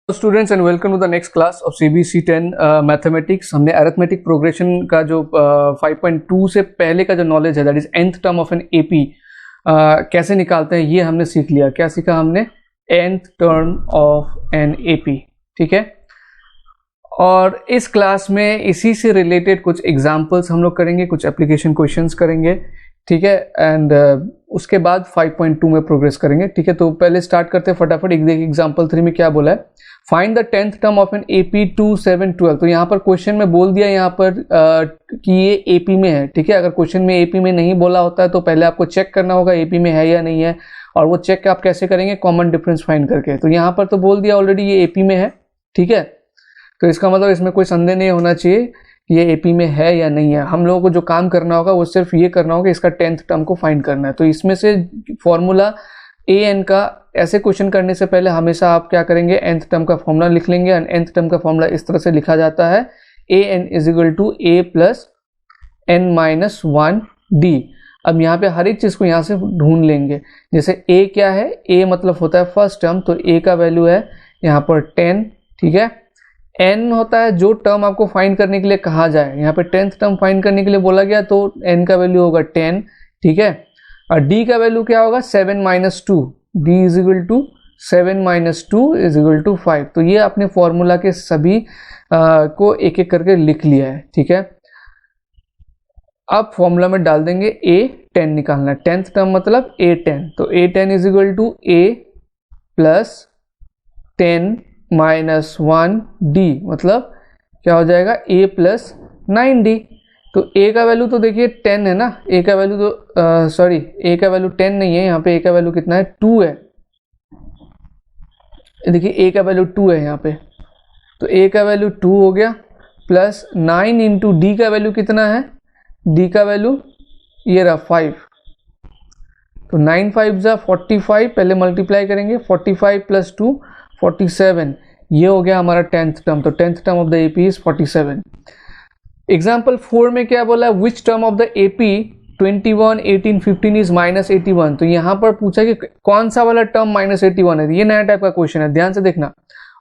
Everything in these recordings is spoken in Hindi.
Students and welcome to the next class of CBC 10 mathematics. हमने अरिथमेटिक प्रोग्रेशन का जो 5.2 से पहले का जो नॉलेज है that is nth term of an AP कैसे निकालते हैं ये हमने सीख लिया। क्या सीखा हमने? nth term of an AP, ठीक है। और इस क्लास में इसी से रिलेटेड कुछ एग्जांपल्स हम लोग करेंगे, कुछ एप्लीकेशन क्वेश्चंस करेंगे, ठीक है। एंड उसके बाद 5.2 में प्रोग्रेस करेंगे, ठीक है। तो पहले स्टार्ट करते हैं फटाफट। एक देखिए एग्जांपल 3 में क्या बोला है, find the 10th term of an AP 2 7 12। तो यहाँ पर क्वेश्चन में बोल दिया यहाँ पर कि ये AP में है, ठीक है। अगर क्वेश्चन में AP में नहीं बोला होता है तो पहले आपको चेक करना होगा AP में है या नहीं है, और वो चेक आप कैसे करेंगे? कॉमन डिफरेंस फाइंड करके। तो यहाँ पर तो बोल दिया ऑलरेडी ये AP में है, ठीक है। तो इसका मतलब इसमें कोई संदेह नहीं होना चाहिए कि ये AP में है या नहीं है। हम लोगों को जो काम करना होगा वो सिर्फ ये करना होगा, इसका 10th टर्म को फाइंड करना है। तो इसमें से फॉर्मूला an का ऐसे क्वेश्चन करने से पहले हमेशा आप क्या करेंगे? nth टर्म का फॉर्मूला लिख लेंगे। एंड nth टर्म का फॉर्मूला इस तरह से लिखा जाता है, an = a + n - 1d। अब यहाँ पे हर एक चीज को यहाँ से ढूंढ लेंगे। जैसे a क्या है? a मतलब होता है फर्स्ट टर्म, तो a का वैल्यू है यहाँ पर 10, ठीक है। n होता है जो टर्म आपको फाइंड करने के लिए कहा जाए। यहाँ पे 10th टर्म फाइंड करने के लिए बोला गया तो n का वैल्यू होगा 10, ठीक है। और d का वैल्यू क्या होगा? 7 - 2। d = 7 - 2 = 5। तो ये आपने फॉर्मूला के सभी को एक एक करके लिख लिया है, ठीक है। अब फॉर्मूला में डाल देंगे a 10 निकालना है। 10th टर्म मतलब a 10, तो a 10 = a + 10 - 1d, मतलब क्या हो जाएगा? a + 9d। तो a का वैल्यू तो देखिए 10 है ना, a का वैल्यू तो a का वैल्यू 10 नहीं है, यहाँ पे a का वैल्यू कितना है? 2 है। देखिए a का वैल्यू 2 है यहाँ पे, तो a का वैल्यू 2 हो गया, प्लस 9 इंटू d का वैल्यू कितना है? d का वैल्यू ये रहा 5, तो 9 5 = 45, पहले मल्टीप्लाई करेंगे। 45 + 2 47, ये हो गया हमारा 10th टर्म। तो 10th term of the AP is 47। Example 4 में क्या बोला है? Which term of the AP 21 18 15 is -81। तो यहाँ पर पूछा कि कौन सा वाला टर्म -81 है। ये नया टाइप का क्वेश्चन है, ध्यान से देखना।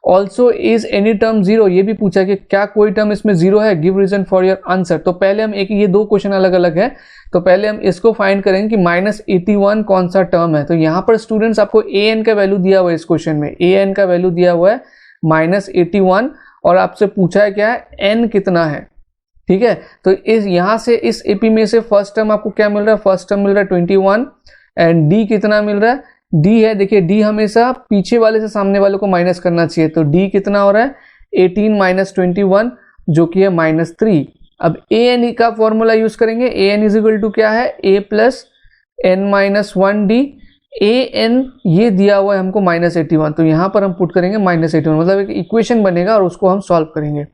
ऑल्सो इज एनी टर्म 0, ये भी पूछा कि क्या कोई टर्म इसमें 0 है? Give reason for your answer. तो पहले हम ये दो क्वेश्चन अलग अलग है, तो पहले हम इसको फाइंड करेंगे कि -81 कौन सा टर्म है। तो यहाँ पर स्टूडेंट्स आपको an का वैल्यू दिया हुआ है इस क्वेश्चन में, an का वैल्यू दिया हुआ है -81, और आपसे पूछा है क्या है? n कितना है, ठीक है। तो इस यहाँ से इस AP में से फर्स्ट टर्म आपको क्या मिल रहा है? फर्स्ट टर्म मिल रहा है 21, एंड d कितना मिल रहा है? d है, देखिए d हमेशा पीछे वाले से सामने वाले को माइनस करना चाहिए, तो d कितना हो रहा है? 18 - 21 जो कि है -3। अब an का फॉर्मूला यूज करेंगे, an = क्या है? a + n - 1d। an ये दिया हुआ है हमको -81, तो यहाँ पर हम पुट करेंगे -81, मतलब एक इक्वेशन बनेगा और उसको हम सॉल्व करेंगे।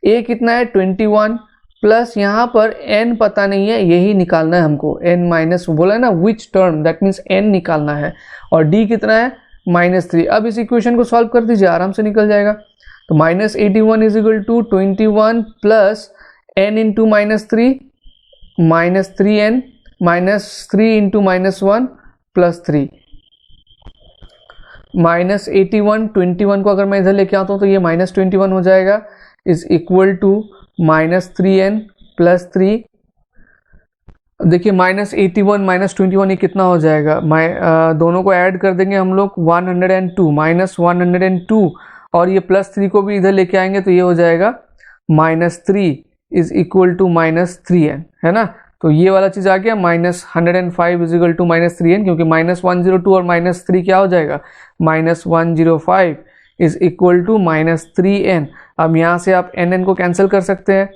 a कितना है? 21, प्लस यहाँ पर n पता नहीं है, यही निकालना है हमको। n- बोला है ना which term, that means n निकालना है। और d कितना है? -3। अब इस इक्वेशन को सॉल्व कर दीजिए, आराम से निकल जाएगा। तो -81 = 21 plus n into -3 -3n -3 into -1 plus 3। -81 21 को अगर मैं इधर लेके आता हूँ तो ये -21 हो जाएगा, इज इक्वल टू -3n + 3। देखिए -81 -21 ये कितना हो जाएगा? दोनों को ऐड कर देंगे हम लोग, 102 -102, और ये +3 को भी इधर लेके आएंगे तो ये हो जाएगा -3 इज इक्वल टू -3n, है ना। तो ये वाला चीज आ गया। -105 = -3n, क्योंकि -102 और -3 क्या हो जाएगा? -105 इज इक्वल टू -3n। अब यहाँ से आप n को कैंसिल कर सकते हैं,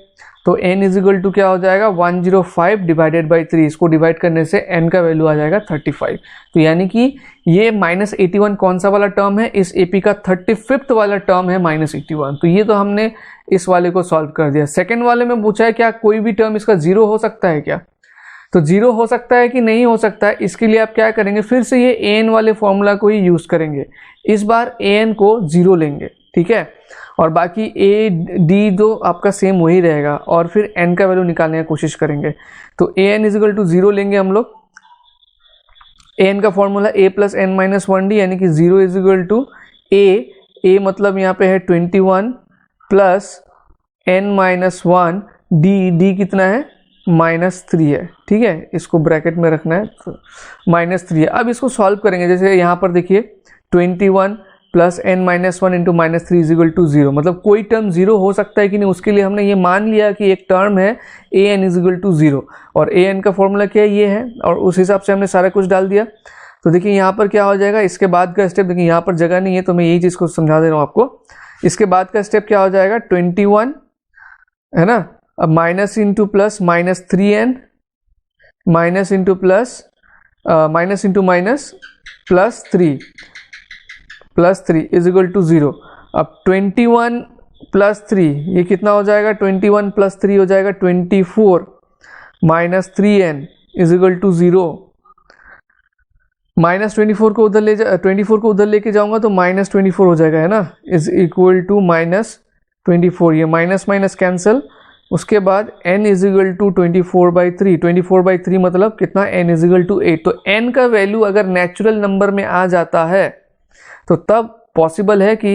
तो n = क्या हो जाएगा? 105 डिवाइडेड बाई 3। इसको डिवाइड करने से n का वैल्यू आ जाएगा 35। तो यानी कि ये -81 कौन सा वाला टर्म है? इस AP का 35th वाला टर्म है -81। तो ये तो हमने इस वाले को सॉल्व कर दिया। सेकेंड वाले में पूछा है क्या कोई भी टर्म इसका 0 हो सकता है क्या? तो 0 हो सकता है कि नहीं हो सकता है, इसके लिए आप क्या करेंगे? फिर से ये an वाले फॉर्मूला को ही यूज करेंगे। इस बार an को 0 लेंगे, ठीक है, और बाकी a d तो आपका सेम वही रहेगा, और फिर n का वैल्यू निकालने की कोशिश करेंगे। तो an = 0 लेंगे हम लोग। an का फॉर्मूला a + n - 1d, यानी कि 0 = a ए मतलब यहाँ पे है 21 प्लस n-1, डी कितना है -3 है, ठीक है, इसको ब्रैकेट में रखना है, -3 है। अब इसको सॉल्व करेंगे, जैसे यहाँ पर देखिए 21 plus n-1 into -3 is equal to 0, मतलब कोई टर्म 0 हो सकता है कि नहीं, उसके लिए हमने ये मान लिया कि एक टर्म है an इज इक्वल टू 0, और an का फॉर्मूला क्या है, ये है, और उस हिसाब से हमने सारा कुछ डाल दिया। तो देखिए यहाँ पर क्या हो जाएगा, इसके बाद का स्टेप देखिए, यहाँ पर जगह नहीं है तो मैं यही चीज़ को समझा दे रहा हूँ आपको। इसके बाद का स्टेप क्या हो जाएगा, 21 है ना, अब minus into plus -3n, minus into plus minus into minus plus 3 is equal to 0। अब 21 प्लस 3 ये कितना हो जाएगा, 21 प्लस 3 हो जाएगा 24 minus 3n is equal to 0। -24 को उधर 24 को उधर लेके जाऊंगा तो -24 हो जाएगा, है ना, इज इक्वल टू -24, ये माइनस माइनस कैंसिल। उसके बाद n इज इक्वल टू 24/3, 24/3 मतलब कितना, n इज इक्वल टू 8। तो n का वैल्यू अगर नेचुरल नंबर में आ जाता है तो तब पॉसिबल है कि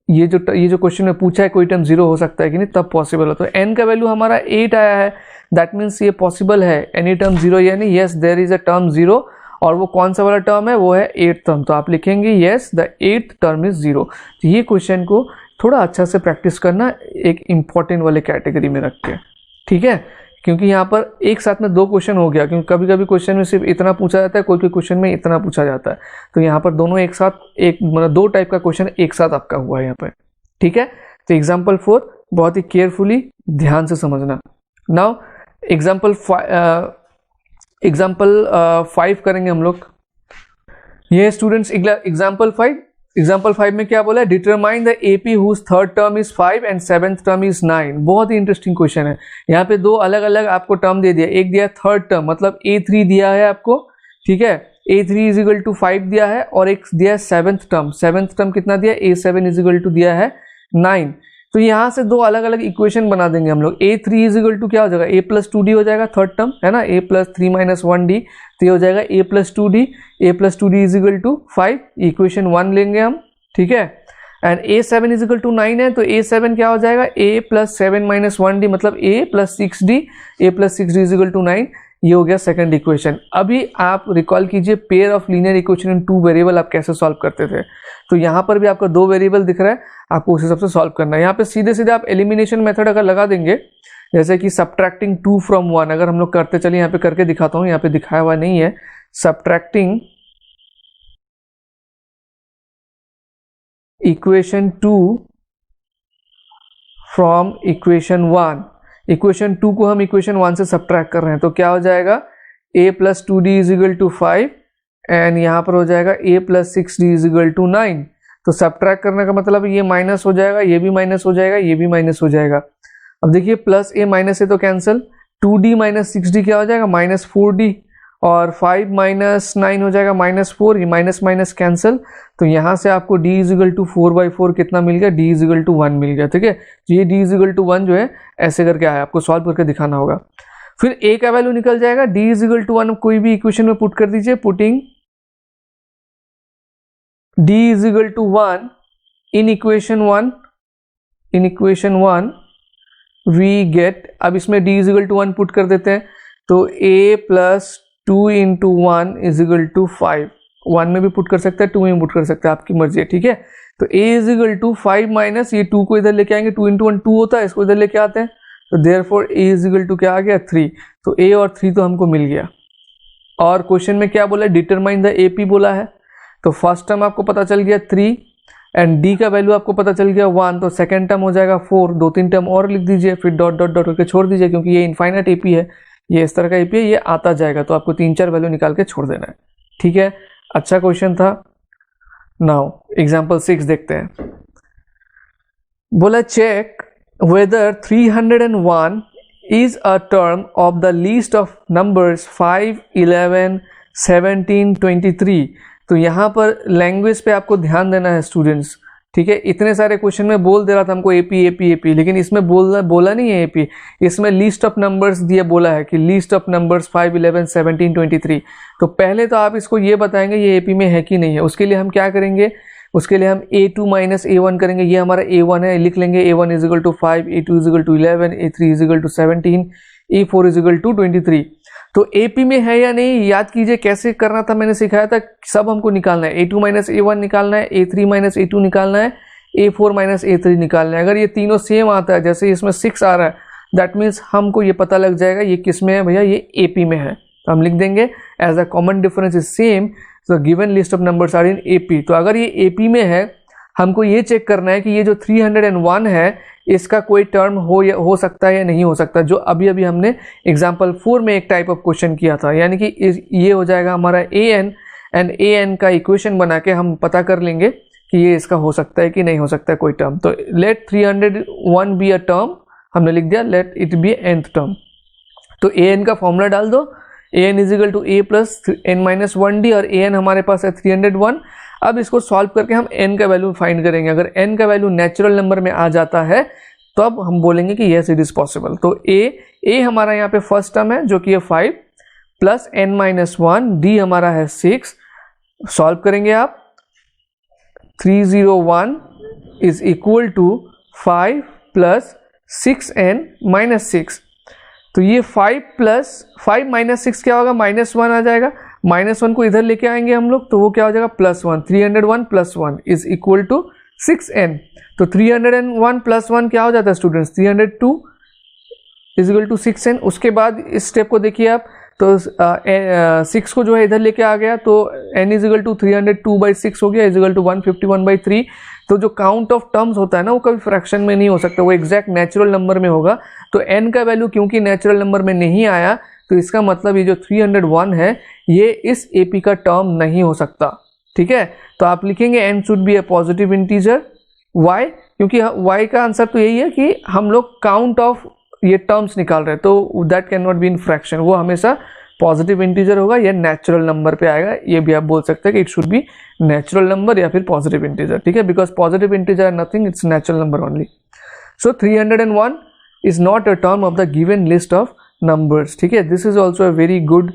ये जो क्वेश्चन में पूछा है कोई टर्म 0 हो सकता है कि नहीं, तब पॉसिबल है। तो n का वैल्यू हमारा 8 आया है, दैट मीन्स ये पॉसिबल है एनी टर्म 0, यानी yes there is a term 0, और वो कौन सा वाला टर्म है, वो है 8th टर्म। तो आप लिखेंगे yes the 8th term is 0। तो ये क्वेश्चन को थोड़ा अच्छा से प्रैक्टिस करना एक इंपॉर्टेंट वाले कैटेगरी में रख के, ठीक है, क्योंकि यहाँ पर एक साथ में 2 क्वेश्चन हो गया, क्योंकि कभी कभी क्वेश्चन में सिर्फ इतना पूछा जाता है, कोई कोई क्वेश्चन में इतना पूछा जाता है, तो यहाँ पर दोनों एक साथ, एक मतलब 2 टाइप का क्वेश्चन एक साथ आपका हुआ है यहाँ पर, ठीक है। तो एग्जाम्पल 4 बहुत ही केयरफुली ध्यान से समझना। नाउ एग्जाम्पल 5 करेंगे हम लोग। ये स्टूडेंट्स एग्जाम्पल 5 में क्या बोला है, determine the AP whose third term is 5 and 7th term is 9। बहुत ही इंटरेस्टिंग क्वेश्चन है। यहाँ पे 2 अलग अलग आपको टर्म दे दिया, एक दिया थर्ड टर्म मतलब A3 दिया है आपको, ठीक है, A3 इज इक्वल टू 5 दिया है, और एक दिया है 7th टर्म कितना दिया, A7 इज इक्वल टू दिया है 9। तो यहाँ से 2 अलग अलग इक्वेशन बना देंगे हम लोग। A3 इज इक्वल टू क्या हो जाएगा, A+2D हो जाएगा, थर्ड टर्म है ना, A+3 - 1D, तो ये हो जाएगा A+2D is equal to 5, equation 1 लेंगे हम, ठीक है। And A7 is equal to 9 है, तो A7 क्या हो जाएगा, A+7 - 1D मतलब A+6D इज इक्वल टू 9। ये हो गया सेकंड इक्वेशन। अभी आप रिकॉल कीजिए pair of linear equation in 2 variable आप कैसे सॉल्व करते थे। तो यहाँ पर भी आपका 2 वेरिएबल दिख रहा है, आपको उस हिसाब से सॉल्व करना है। यहाँ पे सीधे सीधे आप एलिमिनेशन मेथड अगर लगा देंगे, जैसे कि सब्ट्रैक्टिंग 2 from 1, अगर हम लोग करते चलिए, यहाँ पे करके दिखाता हूँ, यहाँ पे दिखाया हुआ नहीं है, subtracting equation 2 from equation 1, equation 2 को हम इक्वेशन 1 से सब्ट्रैक्ट कर रहे हैं, तो क्या हो जाएगा, A+2D is equal to 5 and यहाँ पर हो जाएगा A+6D इज इक्वल टू 9। तो सब्ट्रैक्ट करने का मतलब ये माइनस हो जाएगा, ये भी माइनस हो जाएगा, ये भी माइनस हो जाएगा। अब देखिए प्लस A माइनस A तो कैंसिल, 2D - 6D क्या हो जाएगा, -4D, और 5 - 9 हो जाएगा -4, ये माइनस माइनस कैंसिल। तो यहाँ से आपको D इज इक्वल टू 4/4 कितना मिल गया, D इज इक्वल टू 1 मिल गया, ठीक है। तो ये D इज इक्वल टू 1 जो है ऐसे करके आया, आपको सॉल्व करके दिखाना होगा। फिर A का वैल्यू निकल जाएगा, D इज इक्वल टू 1 कोई भी इक्वेशन में पुट कर दीजिए, putting D is equal to 1 in equation 1 we get, अब इसमें D is equal to 1 put कर देते हैं, तो A+2 × 1 इज इक्वल टू 5, 1 में भी पुट कर सकते हैं, 2 में भी पुट कर सकते हैं, आपकी मर्जी है, ठीक है। तो A is equal to 5 minus ये 2 को इधर लेके आएंगे, 2 × 1 2 होता है, इसको इधर लेके आते हैं, तो therefore A is equal to क्या आ गया, 3। तो A और 3 तो हमको मिल गया। और क्वेश्चन में क्या बोला है, डिटरमाइन द AP बोला है, तो फर्स्ट टर्म आपको पता चल गया 3 एंड D का वैल्यू आपको पता चल गया 1, तो सेकंड टर्म हो जाएगा 4, 2-3 टर्म और लिख दीजिए, फिर डॉट डॉट डॉट करके छोड़ दीजिए, क्योंकि ये इनफाइनाइट AP है, ये इस तरह का AP है, ये आता जाएगा, तो आपको 3-4 वैल्यू निकाल के छोड़ देना है, ठीक है। अच्छा क्वेश्चन था। नाउ एग्जांपल 6 देखते हैं। बोला check whether 301 is a term of the list of numbers 5, 11, 17, 23। तो यहाँ पर लैंग्वेज पे आपको ध्यान देना है स्टूडेंट्स, ठीक है। इतने सारे क्वेश्चन में बोल दे रहा था हमको AP, लेकिन इसमें बोला नहीं है AP, इसमें लिस्ट ऑफ नंबर्स दिया, बोला है कि लिस्ट ऑफ नंबर्स 5, 11, 17, 23। तो पहले तो आप इसको ये बताएंगे ये AP में है कि नहीं है। उसके लिए हम क्या करेंगे, उसके लिए हम a2 माइनस a1 करेंगे, ये हमारा a1 है, लिख लेंगे a1 is equal to 5, a2 is equal to 11, a3 is equal to 17, a4 is equal to 23। तो AP में है या नहीं याद कीजिए, कैसे करना था मैंने सिखाया था, सब हमको निकालना है, a2 माइनस a1 निकालना है, a3 माइनस a2 निकालना है, a4 माइनस a3 निकालना है। अगर ये तीनों सेम आता है, जैसे इसमें 6 आ रहा है, दैट मीन्स हमको ये पता लग जाएगा ये किस में है भैया, ये AP में है। तो हम लिख देंगे as the common difference is same so given list of numbers are in AP। तो अगर ये AP में है, हमको ये चेक करना है कि ये जो 301 है इसका कोई टर्म हो सकता है या नहीं हो सकता, जो अभी अभी हमने एग्जाम्पल 4 में एक टाइप ऑफ क्वेश्चन किया था। यानी कि ये हो जाएगा हमारा an एंड an का इक्वेशन बना के हम पता कर लेंगे कि ये इसका हो सकता है कि नहीं हो सकता है कोई टर्म। तो लेट 301 बी अ टर्म, हमने लिख दिया let it be nth term. तो an का फॉर्मूला डाल दो, an is equal to a plus n minus 1d, और an हमारे पास है 301। अब इसको सॉल्व करके हम n का वैल्यू फाइंड करेंगे। अगर n का वैल्यू नेचुरल नंबर में आ जाता है तब हम बोलेंगे कि यस इट इज पॉसिबल। तो a हमारा यहाँ पे फर्स्ट टर्म है जो कि है 5 प्लस n माइनस 1, d हमारा है 6। सॉल्व करेंगे आप, 301 is equal to 5 plus 6n minus 6। तो ये 5 प्लस 5 माइनस 6 क्या होगा, माइनस 1 आ जाएगा। माइनस 1 को इधर लेके आएंगे हम लोग तो वो क्या हो जाएगा, plus 1। 301 plus 1 is equal to 6n। तो 301 प्लस 1 क्या हो जाता है students, 302 is equal to 6n। उसके बाद इस स्टेप को देखिए आप, तो 6 को जो है इधर लेके आ गया तो n इज इक्वल टू 302/6 हो गया इज इक्वल टू 151/3। तो जो काउंट ऑफ टर्म्स होता है ना वो कभी फ्रैक्शन में नहीं हो सकता, वो एग्जैक्ट नेचुरल नंबर में होगा। तो n का वैल्यू क्योंकि नेचुरल नंबर में नहीं आया तो इसका मतलब ये जो 301 है ये इस AP का टर्म नहीं हो सकता। ठीक है, तो आप लिखेंगे n should be A positive integer. y, क्योंकि y का आंसर तो यही है कि हम लोग काउंट ऑफ ये टर्म्स निकाल रहे हैं, तो that can not be in fraction, वो हमेशा पॉजिटिव इंटीजर होगा या नेचुरल नंबर पे आएगा। ये भी आप बोल सकते हैं कि it should be natural number या फिर पॉजिटिव इंटीजर। ठीक है, because positive integer are nothing, it's natural number only. So 301 is not a term of the given list of numbers. ठीक है, this is also a very good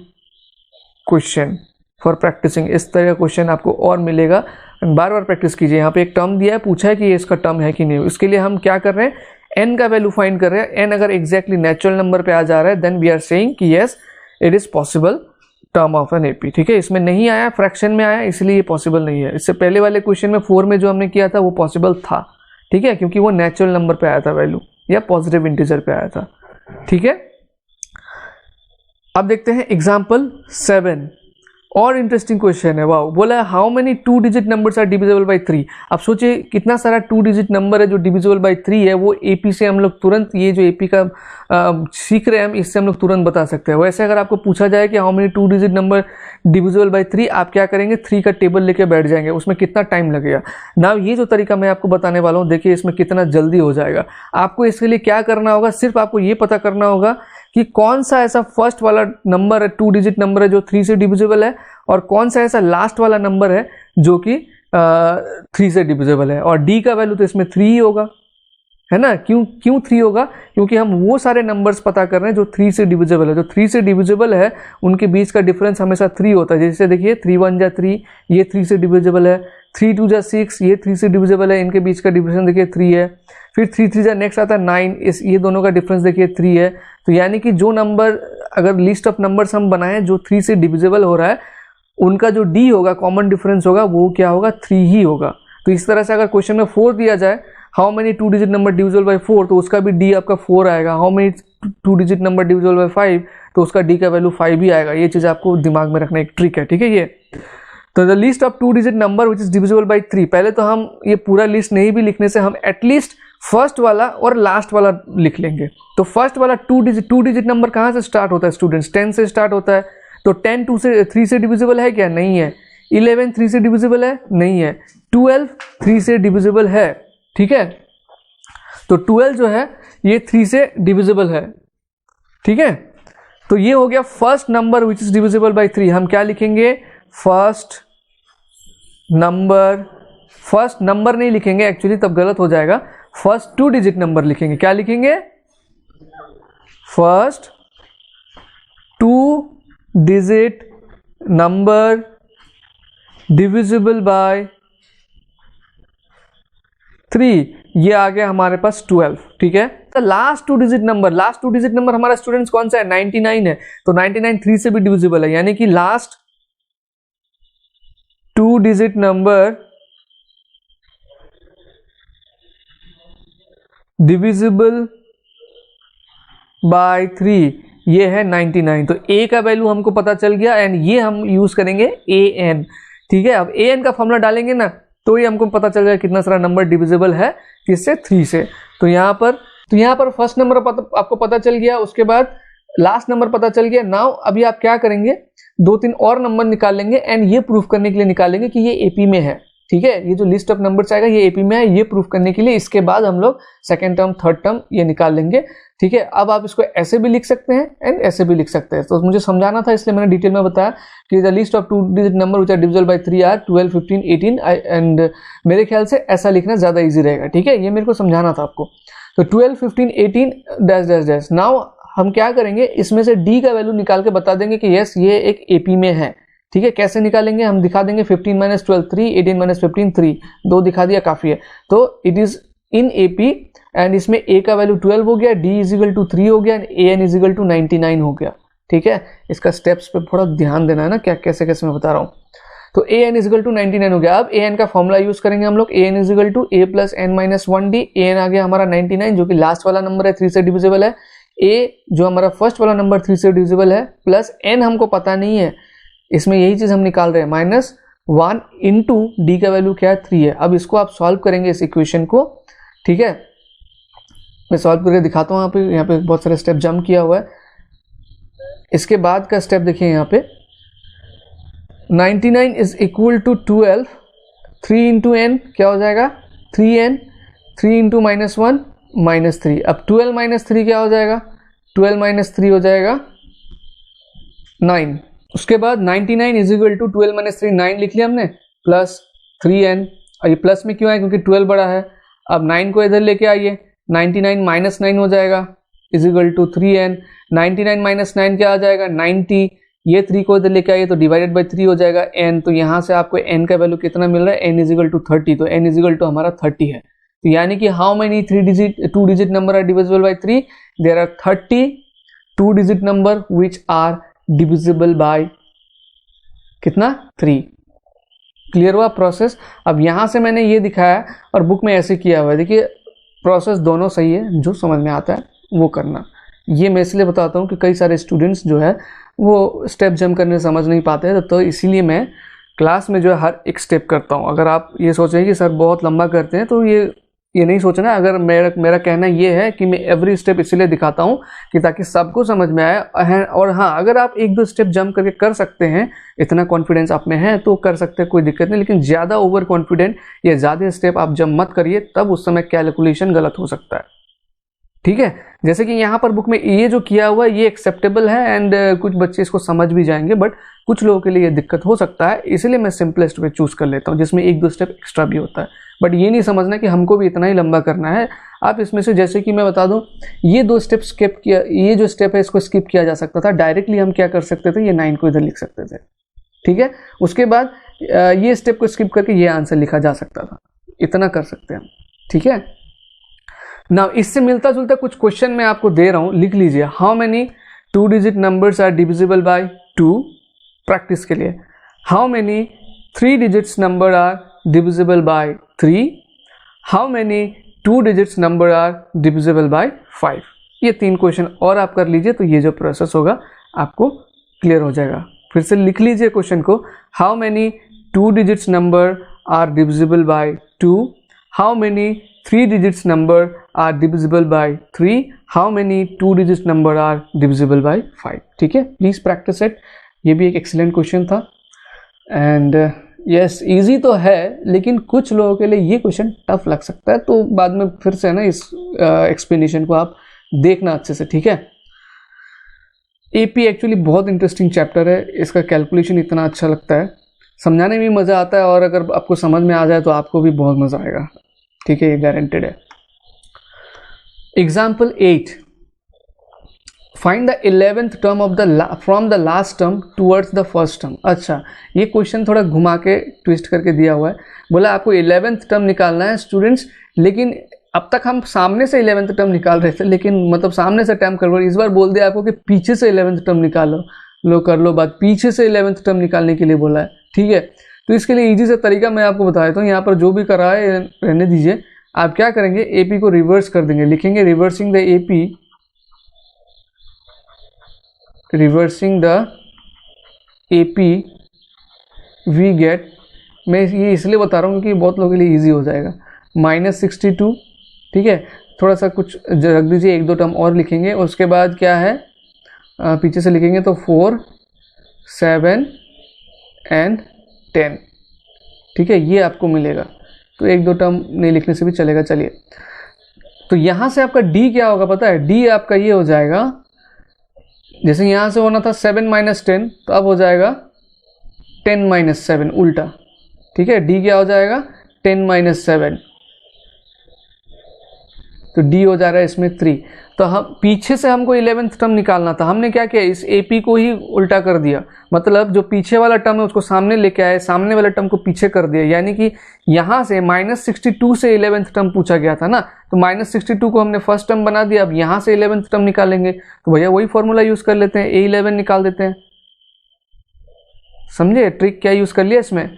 question for practising. इस तरह का क्वेश्चन आपको और मिलेगा, बार बार प्रैक्टिस कीजिए। यहाँ पे एक टर्म दिया है, पूछा है कि ये इसका टर्म है कि नहीं। इसके लिए हम क्या कर रहे हैं, n का वैल्यू फाइंड कर रहे हैं। n अगर एग्जैक्टली नेचुरल नंबर पे आ जा रहा है देन वी आर सेइंग कि yes it is possible term of an AP। ठीक है, इसमें नहीं आया, फ्रैक्शन में आया, इसलिए ये पॉसिबल नहीं है। इससे पहले वाले क्वेश्चन में 4 में जो हमने किया था वो पॉसिबल था। ठीक है, क्योंकि वो नेचुरल नंबर पे आया था वैल्यू या पॉजिटिव इंटीजर पे आया था। ठीक है, अब देखते हैं एग्जाम्पल 7 और इंटरेस्टिंग क्वेश्चन है। वाओ, बोला how many 2 digit numbers are divisible by 3। अब सोचिए कितना सारा 2 डिजिट नंबर है जो डिविजिबल बाय 3 है, वो AP से हम लोग तुरंत, ये जो AP का सीख रहे हैं हम, इससे हम लोग तुरंत बता सकते हैं। वैसे अगर आपको पूछा जाए कि how many 2 digit number divisible by 3, आप क्या करेंगे, 3 का टेबल लेके बैठ जाएंगे, उसमें कितना टाइम लगेगा ना। ये जो तरीका मैं आपको बताने वाला हूँ, देखिए इसमें कितना जल्दी हो जाएगा। आपको इसके लिए क्या करना होगा, सिर्फ आपको ये पता करना होगा कि कौन सा ऐसा फर्स्ट वाला नंबर है, 2 डिजिट नंबर है जो 3 से डिविजिबल है, और कौन सा ऐसा लास्ट वाला नंबर है जो कि 3 से डिविजिबल है। और D का वैल्यू तो इसमें 3 ही होगा, है ना। क्यों 3 होगा, क्योंकि हम वो सारे नंबर्स पता कर रहे हैं जो 3 से डिविजिबल है। जो 3 से डिविजिबल है उनके बीच का डिफरेंस हमेशा 3 होता है। जैसे देखिए 3 1 जा 3, ये 3 से डिविजिबल है। 3 2 जा 6, ये 3 से डिविजिबल है, इनके बीच का डिफरेंस देखिए 3 है। फिर 3 3 जा नेक्स्ट आता है 9, ये दोनों का डिफरेंस देखिए 3 है। तो यानी कि जो नंबर, अगर लिस्ट ऑफ नंबर्स हम बनाएं जो 3 से डिविजिबल हो रहा है, उनका जो D होगा, कॉमन डिफरेंस होगा, वो क्या होगा, 3 ही होगा। तो इस तरह से अगर क्वेश्चन में 4 दिया जाए, how many 2 digit number divisible by 4, तो उसका भी D आपका 4 आएगा। How many 2 digit number divisible by 5, तो उसका D का वैल्यू 5 ही आएगा। ये चीज़ आपको दिमाग में रखना एक ट्रिक है। ठीक है, ये तो the list of 2 digit number which is divisible by 3। पहले तो हम ये पूरा लिस्ट नहीं भी लिखने से हम एटलीस्ट फर्स्ट वाला और लास्ट वाला लिख लेंगे। तो फर्स्ट वाला 2 डिजिट नंबर कहाँ से स्टार्ट होता है स्टूडेंट्स, 10 से स्टार्ट होता है। तो 10 3 से डिविजिबल है क्या, नहीं है। 11 3 से डिविजिबल है, नहीं है। 12 3 से डिविजिबल है। ठीक है, तो 12 जो है ये 3 से डिविजिबल है। ठीक है, तो ये हो गया first number which is divisible by 3। हम क्या लिखेंगे, फर्स्ट नंबर नहीं लिखेंगे एक्चुअली, तब गलत हो जाएगा। फर्स्ट 2 डिजिट नंबर लिखेंगे। क्या लिखेंगे, first 2 digit number divisible by 3, ये आ गया हमारे पास 12, ठीक है। तो लास्ट टू डिजिट नंबर हमारा स्टूडेंट्स कौन सा है, 99 है, तो 99 3 से भी डिविजिबल है, यानी कि last two digit number divisible by 3, ये है 99। तो a का वैल्यू हमको पता चल गया एंड ये हम यूज करेंगे an, ठीक है। अब an का फॉर्मूला डालेंगे ना तो ये हमको पता चल जाएगा कितना सारा नंबर डिविजिबल है किससे, 3 से। तो यहाँ पर फर्स्ट नंबर आपको पता चल गया, उसके बाद लास्ट नंबर पता चल गया। नाउ अभी आप क्या करेंगे, 2-3 और नंबर निकाल लेंगे एंड ये प्रूफ करने के लिए निकालेंगे कि ये एपी में है, ठीक है। ये जो लिस्ट ऑफ नंबर्स आएगा ये एपी में है, ये प्रूफ करने के लिए इसके बाद हम लोग सेकेंड टर्म थर्ड टर्म ये निकाल लेंगे, ठीक है। अब आप इसको ऐसे भी लिख सकते हैं एंड ऐसे भी लिख सकते हैं। तो मुझे समझाना था इसलिए मैंने डिटेल में बताया कि the list of 2 digit number which are divisible by 3 are 12, 15, 18 and मेरे ख्याल से ऐसा लिखना ज्यादा इजी रहेगा, ठीक है। ये मेरे को समझाना था आपको। तो 12, 15, 18 डैश डैश डैश। नाउ हम क्या करेंगे, इसमें से डी का वैल्यू निकाल के बता देंगे कि यस ये एक एपी में है, ठीक है। कैसे निकालेंगे, हम दिखा देंगे 15 - 12 3, 18 - 15 3, 2 दिखा दिया काफी है। तो it is in AP and इसमें a का वैल्यू 12 हो गया, d = 3 हो गया एंड an = 99 हो गया, ठीक है। इसका स्टेप्स पे थोड़ा ध्यान देना है ना, क्या कैसे कैसे मैं बता रहा हूँ। तो an = 99 हो गया। अब an का फॉर्मूला यूज करेंगे हम लोग, an = a + n - 1d। an आ गया हमारा 99 जो कि लास्ट वाला नंबर है, 3 से डिविजिबल है। a जो हमारा फर्स्ट वाला नंबर 3 से डिविजिबल है, प्लस n हमको पता नहीं है, इसमें यही चीज हम निकाल रहे हैं, -1 इंटू डी का वैल्यू क्या है, 3 है। अब इसको आप सॉल्व करेंगे इस इक्वेशन को, ठीक है। मैं सॉल्व करके दिखाता हूँ। यहाँ पे बहुत सारे स्टेप जंप किया हुआ है। इसके बाद का स्टेप देखिए, यहाँ पे 99 is equal to 12, 3 into n क्या हो जाएगा, 3n, 3 इंटू -1 -3। अब 12 - 3 क्या हो जाएगा, 12 - 3 हो जाएगा 9। उसके बाद 99 इज इक्वल टू 12 - 3, 9 लिख लिया हमने, प्लस 3n। और ये प्लस में क्यों है, क्योंकि 12 बड़ा है। अब 9 को इधर लेके आइए, 99 - 9 हो जाएगा इज इक्वल टू 3n। 99 - 9 क्या आ जाएगा, 90। ये 3 को इधर लेके आइए तो डिवाइडेड बाय 3 हो जाएगा n। तो यहाँ से आपको n का वैल्यू कितना मिल रहा है, n = 30। तो n = हमारा 30 है। तो यानी कि how many 2 digit number are divisible by 3, there are 30 2 digit number which are divisible by कितना, 3। क्लियर हुआ प्रोसेस। अब यहां से मैंने ये दिखाया और बुक में ऐसे किया हुआ है, देखिए प्रोसेस दोनों सही है, जो समझ में आता है वो करना। ये मैं इसलिए बताता हूँ कि कई सारे स्टूडेंट्स जो है वो स्टेप जंप करने समझ नहीं पाते हैं, तो इसीलिए मैं क्लास में जो है हर एक स्टेप करता हूँ। अगर आप ये सोचें कि सर बहुत लंबा करते हैं तो ये नहीं सोचना। अगर मेरा कहना ये है कि मैं एवरी स्टेप इसलिए दिखाता हूँ कि ताकि सबको समझ में आए। और हाँ, अगर आप 1-2 स्टेप जंप करके कर सकते हैं, इतना कॉन्फिडेंस आप में है तो कर सकते हैं, कोई दिक्कत नहीं। लेकिन ज़्यादा ओवर कॉन्फिडेंट या ज़्यादा स्टेप आप जंप मत करिए, तब उस समय कैलकुलेशन गलत हो सकता है, ठीक है। जैसे कि यहाँ पर बुक में ये जो किया हुआ है ये एक्सेप्टेबल है एंड कुछ बच्चे इसको समझ भी जाएंगे, बट कुछ लोगों के लिए ये दिक्कत हो सकता है, इसलिए मैं सिंपलेस्ट वे चूज कर लेता हूँ जिसमें 1-2 स्टेप एक्स्ट्रा भी होता है। बट ये नहीं समझना कि हमको भी इतना ही लंबा करना है। आप इसमें से, जैसे कि मैं बता दूं, ये 2 स्टेप स्किप किया, ये जो स्टेप है इसको स्किप किया जा सकता था। डायरेक्टली हम क्या कर सकते थे, ये 9 को इधर लिख सकते थे, ठीक है। उसके बाद ये स्टेप को स्किप करके ये आंसर लिखा जा सकता था, इतना कर सकते हैं, ठीक है ना। इससे मिलता जुलता कुछ क्वेश्चन मैं आपको दे रहा हूं, लिख लीजिए। How many 2 digit numbers are divisible by 2, practice के लिए। How many 3 digits number are divisible by 3, how many 2 digits number are divisible by 5। ये 3 क्वेश्चन और आप कर लीजिए तो ये जो प्रोसेस होगा आपको क्लियर हो जाएगा। फिर से लिख लीजिए क्वेश्चन को, how many 2 digits number are divisible by 2, how many 3 digits number are divisible by 3, how many 2 digits number are divisible by 5। ठीक है, प्लीज प्रैक्टिस इट। ये भी एक एक्सीलेंट क्वेश्चन था एंड यस इजी तो है, लेकिन कुछ लोगों के लिए ये क्वेश्चन टफ लग सकता है, तो बाद में फिर से ना इस एक्सप्लेनेशन को आप देखना अच्छे से, ठीक है। एपी एक्चुअली बहुत इंटरेस्टिंग चैप्टर है, इसका कैलकुलेशन इतना अच्छा लगता है, समझाने में मज़ा आता है, और अगर आपको समझ में आ जाए तो आपको भी बहुत मज़ा आएगा, ठीक है, ये गारंटेड है। Example 8, find the 11th term of the from the last term towards the first term. अच्छा, ये क्वेश्चन थोड़ा घुमा के ट्विस्ट करके दिया हुआ है। बोला आपको 11th टर्म निकालना है स्टूडेंट्स, लेकिन अब तक हम सामने से 11th टर्म निकाल रहे थे, लेकिन मतलब सामने से टर्म कर, इस बार बोल दिया आपको कि पीछे से 11th टर्म निकालो। लो कर लो बात, पीछे से 11th टर्म निकालने के लिए बोला है। ठीक है, तो इसके लिए इजी सा तरीका मैं आपको बता देता हूँ। यहाँ पर जो भी करा है रहने दीजिए। आप क्या करेंगे, एपी को रिवर्स कर देंगे, लिखेंगे reversing the AP, reversing the AP we get, मैं ये इसलिए बता रहा हूँ क्योंकि बहुत लोगों के लिए इजी हो जाएगा, -62। ठीक है, थोड़ा सा कुछ रख दीजिए, एक दो टर्म और लिखेंगे, उसके बाद क्या है पीछे से लिखेंगे तो 4, 7 एंड 10। ठीक है, ये आपको मिलेगा। तो एक दो टर्म नहीं लिखने से भी चलेगा। चलिए, तो यहाँ से आपका डी क्या होगा पता है, डी आपका ये हो जाएगा, जैसे यहाँ से होना था 7 - 10, तो अब हो जाएगा 10 - 7 उल्टा। ठीक है, डी क्या हो जाएगा 10 - 7, तो डी हो जा रहा है इसमें 3। तो हम पीछे से हमको 11th टर्म निकालना था, हमने क्या किया, इस एपी को ही उल्टा कर दिया, मतलब जो पीछे वाला टर्म है उसको सामने लेके आए, सामने वाले टर्म को पीछे कर दिया। यानी कि यहाँ से -62 से 11th टर्म पूछा गया था ना, तो -62 को हमने फर्स्ट टर्म बना दिया। अब यहाँ से 11th टर्म निकालेंगे तो भैया वही फॉर्मूला यूज कर लेते हैं, A11 निकाल देते हैं। समझे ट्रिक क्या यूज कर लिया इसमें,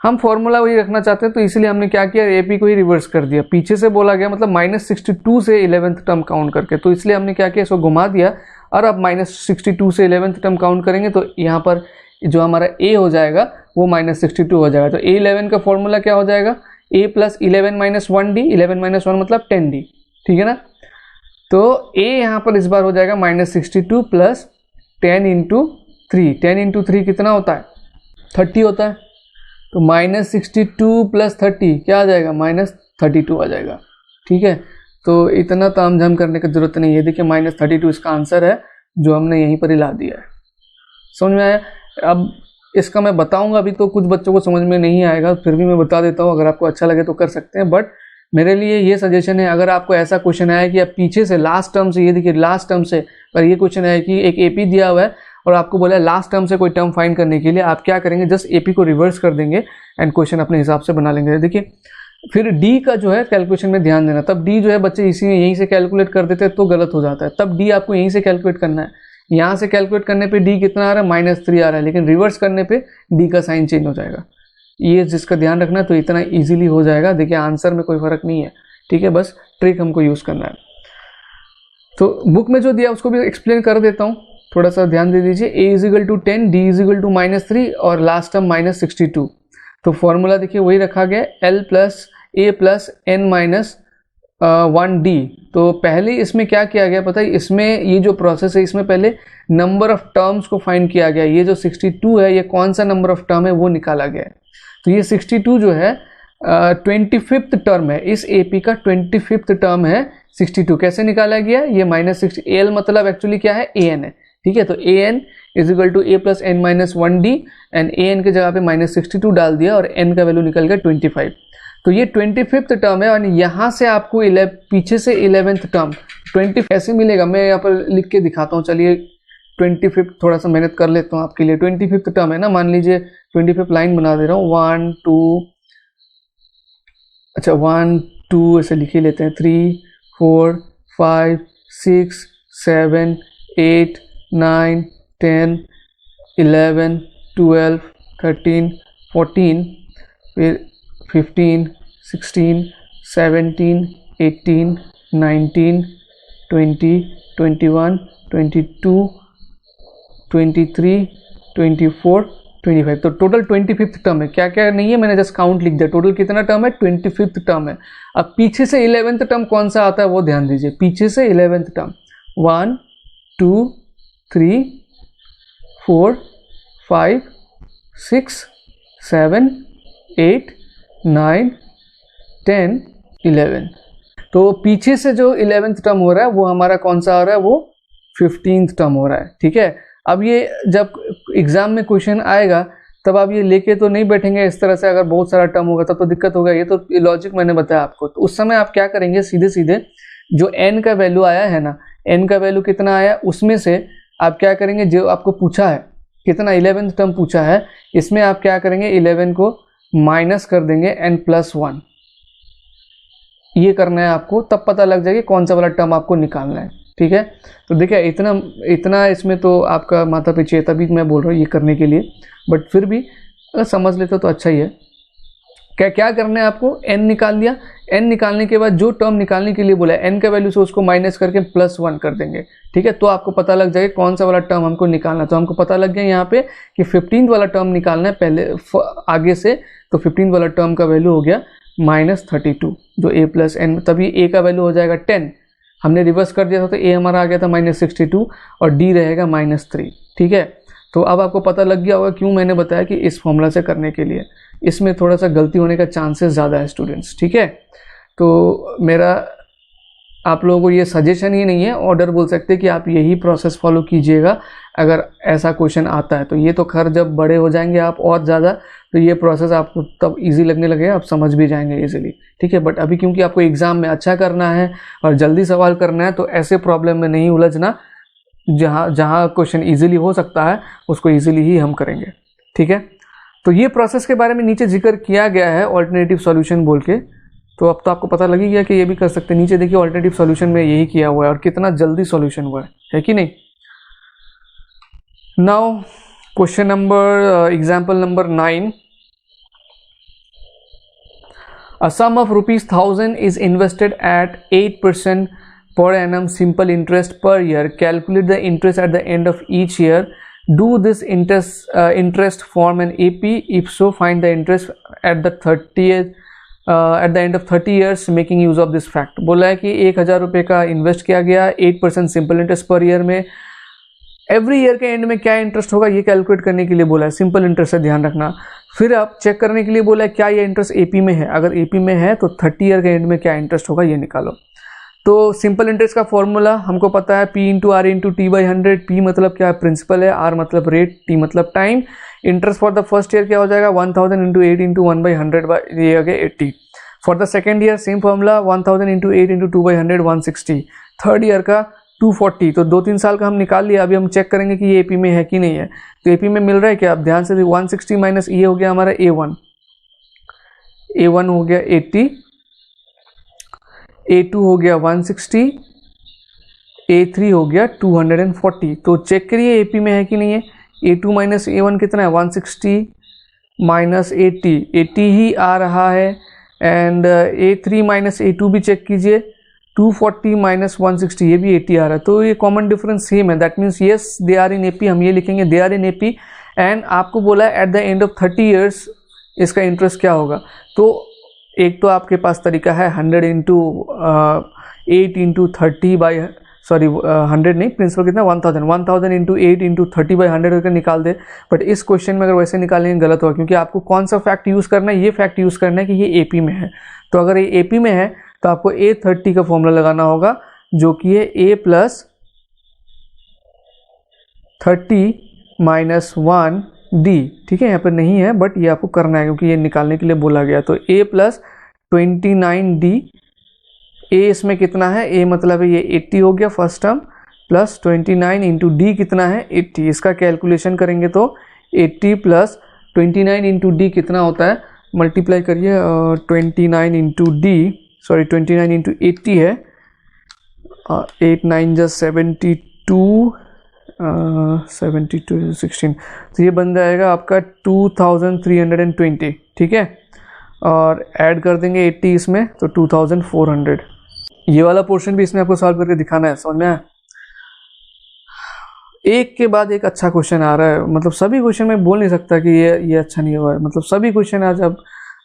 हम फॉर्मूला वही रखना चाहते हैं, तो इसलिए हमने क्या किया, एपी को ही रिवर्स कर दिया। पीछे से बोला गया मतलब -62 से 11th टर्म काउंट करके, तो इसलिए हमने क्या किया, इसको घुमा दिया। और अब -62 से 11th टर्म काउंट करेंगे तो यहाँ पर जो हमारा a हो जाएगा वो -62 हो जाएगा। तो A11 का फॉर्मूला क्या हो जाएगा, a + 11 - 1d, 11 - 1 मतलब 10d। ठीक है ना, तो a यहाँ पर इस बार हो जाएगा -62 + 10 × 3। 10 × 3 कितना होता है, 30 होता है। तो -62 + 30 क्या आ जाएगा, -32 आ जाएगा। ठीक है, तो इतना तामझाम करने की जरूरत नहीं है। देखिए -32 इसका आंसर है, जो हमने यहीं पर ही ला दिया है। समझ में आया। अब इसका मैं बताऊंगा, अभी तो कुछ बच्चों को समझ में नहीं आएगा, फिर भी मैं बता देता हूँ, अगर आपको अच्छा लगे तो कर सकते हैं। बट मेरे लिए ये सजेशन है, अगर आपको ऐसा क्वेश्चन आया कि आप पीछे से लास्ट टर्म से, ये देखिए लास्ट टर्म से, पर ये क्वेश्चन है कि एक एपी दिया हुआ है और आपको बोला लास्ट टर्म से कोई टर्म फाइंड करने के लिए, आप क्या करेंगे, जस्ट एपी को रिवर्स कर देंगे एंड क्वेश्चन अपने हिसाब से बना लेंगे। देखिए फिर डी का जो है कैलकुलेशन में ध्यान देना, तब डी जो है बच्चे इसी में यहीं से कैलकुलेट कर देते हैं तो गलत हो जाता है। तब डी आपको यहीं से कैलकुलेट करना है। यहाँ से कैलकुलेट करने पे डी कितना आ रहा है, -3 आ रहा है, लेकिन रिवर्स करने पे डी का साइन चेंज हो जाएगा। ये जिसका ध्यान रखना है तो इतना इजीली हो जाएगा। देखिए आंसर में कोई फर्क नहीं है। ठीक है, बस ट्रिक हमको यूज करना है। तो बुक में जो दिया उसको भी एक्सप्लेन कर देता हूँ, थोड़ा सा ध्यान दे दीजिए। a = 10, d = -3 और लास्ट टर्म -62। तो फॉर्मूला देखिए वही रखा गया, l + a + n - 1d। तो पहले इसमें क्या किया गया पता है, इसमें ये जो प्रोसेस है इसमें पहले नंबर ऑफ टर्म्स को फाइंड किया गया। ये जो 62 है ये कौन सा नंबर ऑफ टर्म है वो निकाला गया है। तो ये 62 जो है 25th टर्म है, इस एपी का 25th टर्म है 62। कैसे निकाला गया, ये -60, एल मतलब एक्चुअली क्या है, an है। ठीक है, तो an = a + n - 1d and an के जगह पे -62 डाल दिया और n का वैल्यू निकल गया 25। तो ये 25th टर्म है और यहाँ से आपको पीछे से 11th टर्म 20 कैसे मिलेगा, मैं यहाँ पर लिख के दिखाता हूँ। चलिए 25th थोड़ा सा मेहनत कर लेता हूँ आपके लिए। 25th टर्म है ना, मान लीजिए 25th लाइन बना दे रहा हूँ, 1 2, अच्छा 1 2 ऐसे लिख ही लेते हैं, 3 4 5 6 7 8 9 10 11 12 13 14 फिर 15 16 17 18 19 20 21 22 23 24 25। तो टोटल 25th टर्म है। क्या क्या नहीं है, मैंने जस्ट काउंट लिख दिया। टोटल कितना टर्म है, 25th टर्म है। अब पीछे से 11th टर्म कौन सा आता है वो ध्यान दीजिए। पीछे से 11th टर्म 1 2 3 4 5 6 7 8 9 10 11। तो पीछे से जो 11th टर्म हो रहा है वो हमारा कौन सा हो रहा है, वो 15th टर्म हो रहा है। ठीक है, अब ये जब एग्जाम में क्वेश्चन आएगा तब आप ये लेके तो नहीं बैठेंगे इस तरह से, अगर बहुत सारा टर्म होगा तब तो दिक्कत होगा। ये तो लॉजिक मैंने बताया आपको। तो उस समय आप क्या करेंगे, सीधे सीधे जो n का वैल्यू आया है ना, n का वैल्यू कितना आया, उसमें से आप क्या करेंगे, जो आपको पूछा है कितना 11th टर्म पूछा है, इसमें आप क्या करेंगे 11 को माइनस कर देंगे n+1, ये करना है आपको, तब पता लग जाएगा कौन सा वाला टर्म आपको निकालना है। ठीक है, तो देखिए इतना इसमें तो आपका माथा पीछे है, तभी मैं बोल रहा हूँ ये करने के लिए, बट फिर भी अगर समझ लेते तो अच्छा ही है। क्या करना है आपको, n निकाल लिया, n निकालने के बाद जो टर्म निकालने के लिए बोला है n का वैल्यू से उसको माइनस करके +1 कर देंगे। ठीक है, तो आपको पता लग जाएगा कौन सा वाला टर्म हमको निकालना है। तो हमको पता लग गया यहाँ पे कि 15th वाला टर्म निकालना है पहले आगे से, तो 15th वाला टर्म का वैल्यू हो गया -32, जो a+n, तभी a का वैल्यू हो जाएगा 10, हमने रिवर्स कर दिया था तो a हमारा आ गया था -62 और d रहेगा -3। ठीक है, तो अब आपको पता लग गया होगा क्यों मैंने बताया कि इस फॉर्मूला से करने के लिए, इसमें थोड़ा सा गलती होने का चांसेस ज़्यादा है स्टूडेंट्स। ठीक है, तो मेरा आप लोगों को ये सजेशन ही नहीं है, ऑर्डर बोल सकते हैं कि आप यही प्रोसेस फॉलो कीजिएगा अगर ऐसा क्वेश्चन आता है तो। ये तो खैर जब बड़े हो जाएंगे आप और ज़्यादा, तो ये प्रोसेस आपको तब इजी लगने लगेगा, आप समझ भी जाएंगे इजीली। ठीक है, बट अभी क्योंकि आपको एग्जाम में अच्छा करना है और जल्दी सवाल करना है, तो ऐसे प्रॉब्लम में नहीं उलझना, जहाँ क्वेश्चन ईजिली हो सकता है उसको ईजिली ही हम करेंगे। ठीक है, तो ये प्रोसेस के बारे में नीचे जिक्र किया गया है ऑल्टरनेटिव सॉल्यूशन बोल के, तो अब तो आपको पता लग ही गया कि ये भी कर सकते हैं। नीचे देखिए ऑल्टरनेटिव सॉल्यूशन में यही किया हुआ है और कितना जल्दी सॉल्यूशन हुआ है कि नहीं। Now question number example number 9, a sum of ₹1000 is invested at 8% per annum simple interest per year. Calculate the interest at the end of each year. Do this interest form an AP? If so, find the interest at the end of 30 years making use of this fact. बोला है कि 1000 रुपये का इन्वेस्ट किया गया 8% सिंपल इंटरेस्ट पर ईयर में, एवरी ईयर के एंड में क्या इंटरेस्ट होगा ये कैलकुलेट करने के लिए बोला है। सिंपल इंटरेस्ट से ध्यान रखना। फिर आप चेक करने के लिए बोला है क्या ये इंटरेस्ट एपी में है, अगर एपी में है तो 30 ईयर के एंड में क्या इंटरेस्ट होगा ये निकालो। तो सिंपल इंटरेस्ट का फॉर्मूला हमको पता है P × R × T/100। P मतलब क्या है, प्रिंसिपल है, R मतलब रेट, T मतलब time. Interest for the first year क्या हो जाएगा 1000 × 8 × 1/100, ये आ गया 80। For the second year same formula 1000 × 8 × 2/100 160। Third year का 240। तो 2-3 साल का हम निकाल लिया। अभी हम चेक करेंगे कि ये एपी में है कि नहीं है। तो एपी में मिल रहा है क्या, आप ध्यान से 160 माइनस ये हो गया हमारा A1 हो गया 80, A2 हो गया 160, A3 हो गया 240। तो चेक करिए एपी में है कि नहीं है। A2 माइनस A1 कितना है 160 माइनस 80 ही आ रहा है। एंड A3 माइनस A2 भी चेक कीजिए 240 माइनस 160, ये भी 80 आ रहा है। तो ये कॉमन डिफरेंस सेम है, that means yes they are in AP. हम ये लिखेंगे they are in AP. And आपको बोला है at the end of 30 years इसका इंटरेस्ट क्या होगा। तो एक तो आपके पास तरीका है 100 × 8 × 30 100 नहीं, प्रिंसिपल कितना 1000 × 8 × 30/100 करके निकाल दे। बट इस क्वेश्चन में अगर वैसे निकालेंगे गलत होगा, क्योंकि आपको कौन सा फैक्ट यूज़ करना है, ये फैक्ट यूज़ करना है कि ये एपी में है। तो अगर ये एपी में है तो आपको A30 का फॉर्मूला लगाना होगा, जो कि है A + 30 - 1D। ठीक है, यहाँ पर नहीं है बट ये आपको करना है क्योंकि ये निकालने के लिए बोला गया। तो A + 29D, A इसमें कितना है, A मतलब है ये 80 हो गया फर्स्ट टर्म, प्लस 29 × D कितना है 80। इसका कैलकुलेशन करेंगे तो 80 + 29 × D कितना होता है, मल्टीप्लाई करिए 29 × D, सॉरी 29 × 80 है, 8 9 + 72, 72 16, तो ये बन जाएगा आपका 2320। ठीक है, और ऐड कर देंगे 80 इसमें तो 2400। ये वाला पोर्शन भी इसमें आपको सॉल्व करके दिखाना है, समझ में आया। एक के बाद एक अच्छा क्वेश्चन आ रहा है, मतलब सभी क्वेश्चन में बोल नहीं सकता कि ये अच्छा नहीं हुआ है, मतलब सभी क्वेश्चन आज अब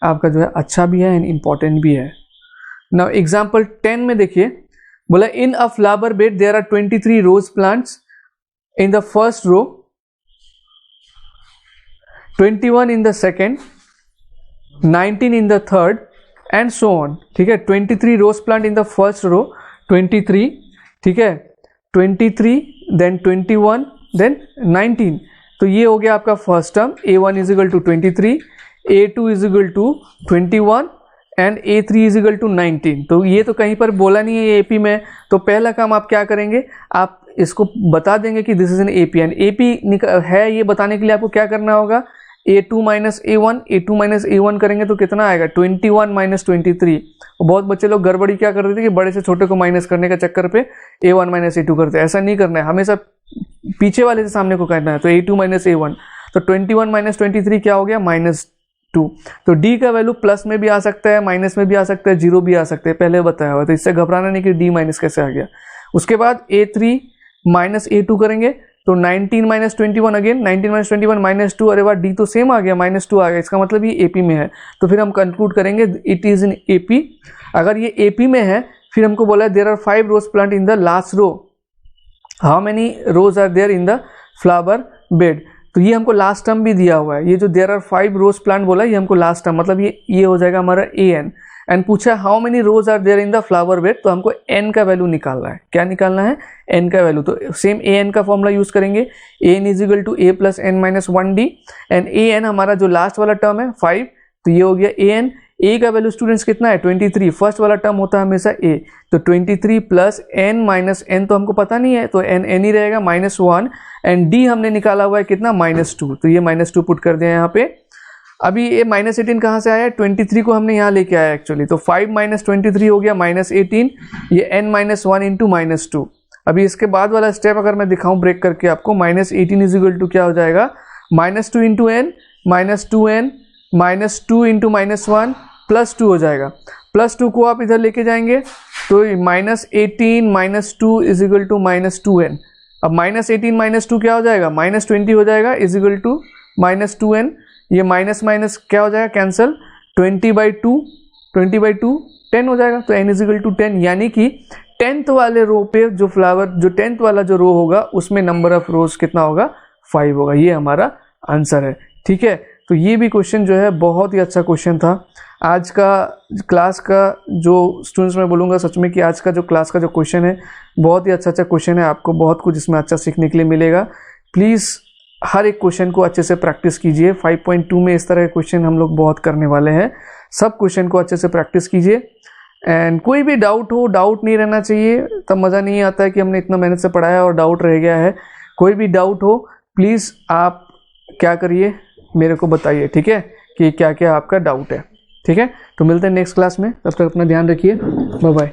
आपका जो है अच्छा भी है एंड इम्पॉर्टेंट भी है। नाउ एग्जाम्पल 10 में देखिए, बोला in a flower bed there are 23 rose plants in the first row, 21 in the second, 19 in the third and so on. ठीक है, 23 rose plant in the first row, 23, ठीक है, 23 देन 21 देन 19। तो ये हो गया आपका first term. A1 = 23, A2 = 21 and A3 is equal to 19। तो ये तो कहीं पर बोला नहीं है ये AP में है, तो पहला काम आप क्या करेंगे, आप इसको बता देंगे कि this is an AP, and AP है ये बताने के लिए आपको क्या करना होगा, A2 माइनस A1 करेंगे तो कितना आएगा 21 माइनस 23। बहुत बच्चे लोग गड़बड़ी क्या करते थे कि बड़े से छोटे को माइनस करने का चक्कर पे A1 माइनस A2 करते हैं, ऐसा नहीं करना है, हमेशा पीछे वाले से सामने को करना है। तो A2 माइनस A1, तो 21 माइनस 23 क्या हो गया -2। तो D का वैल्यू प्लस में भी आ सकता है, माइनस में भी आ सकता है, जीरो भी आ सकता है, पहले बताया हुआ, तो इससे घबराना नहीं कि D माइनस कैसे आ गया। उसके बाद A3 माइनस A2 करेंगे तो 19 माइनस 21 अगेन 19 माइनस 21 माइनस 2, अरे वाह D तो सेम आ गया -2 आ गया, इसका मतलब ये AP में है। तो फिर हम कंक्लूड करेंगे इट इज इन AP। अगर ये AP में है फिर हमको बोला है there are 5 rose plant in the last row, how many rose are there in the flower bed. तो ये हमको लास्ट टर्म भी दिया हुआ है, ये जो देयर आर 5 रोज प्लांट बोला ये हमको लास्ट टर्म, मतलब ये हो जाएगा हमारा AN। एंड पूछा how many rose are there in the flower bed, तो हमको N का वैल्यू निकालना है। क्या निकालना है, N का वैल्यू। तो सेम AN का फॉर्मूला यूज करेंगे, AN is equal to A plus N minus 1D, and AN हमारा जो लास्ट वाला टर्म है 5, तो ये हो गया AN। A का वैल्यू स्टूडेंट्स कितना है 23, फर्स्ट वाला टर्म होता है हमेशा A, तो 23 प्लस N माइनस N तो हमको पता नहीं है, तो N ही रहेगा -1, एंड D हमने निकाला हुआ है कितना -2, तो ये -2 पुट कर दिया यहाँ पे। अभी ये -18 कहाँ से आया, 23 को हमने यहाँ लेके आया एक्चुअली, तो 5 माइनस 23 हो गया -18, ये N-1 इंटू -2। अभी इसके बाद वाला स्टेप अगर मैं दिखाऊं ब्रेक करके आपको, -18 इज इक्वल टू क्या हो जाएगा, -2 इंटू N, -2N, -2 इंटू -1 +2 हो जाएगा। +2 को आप इधर लेके जाएंगे तो -18 -2 इज इक्वल टू -2N। अब -18 -2 क्या हो जाएगा, -20 हो जाएगा इज इक्वल टू -2N। ये माइनस माइनस क्या हो जाएगा, कैंसिल, 20/2 10 हो जाएगा, तो N इज इक्वल टू 10, यानी कि 10th वाले रो पे जो फ्लावर, जो 10th वाला जो रो होगा उसमें नंबर ऑफ रोज कितना होगा, 5 होगा। ये हमारा आंसर है, ठीक है। तो ये भी क्वेश्चन जो है बहुत ही अच्छा क्वेश्चन था। आज का क्लास का जो स्टूडेंट्स मैं बोलूँगा सच में कि आज का जो क्लास का जो क्वेश्चन है बहुत ही अच्छा क्वेश्चन है, आपको बहुत कुछ इसमें अच्छा सीखने के लिए मिलेगा। प्लीज़ हर एक क्वेश्चन को अच्छे से प्रैक्टिस कीजिए। 5.2 में इस तरह के क्वेश्चन हम लोग बहुत करने वाले हैं, सब क्वेश्चन को अच्छे से प्रैक्टिस कीजिए। एंड कोई भी डाउट हो, डाउट नहीं रहना चाहिए, तब मज़ा नहीं आता है कि हमने इतना मेहनत से पढ़ाया और डाउट रह गया है। कोई भी डाउट हो प्लीज़ आप क्या करिए, मेरे को बताइए, ठीक है, कि क्या क्या आपका डाउट है, ठीक है। तो मिलते हैं नेक्स्ट क्लास में, तब तक अपना ध्यान रखिए, बाय बाय।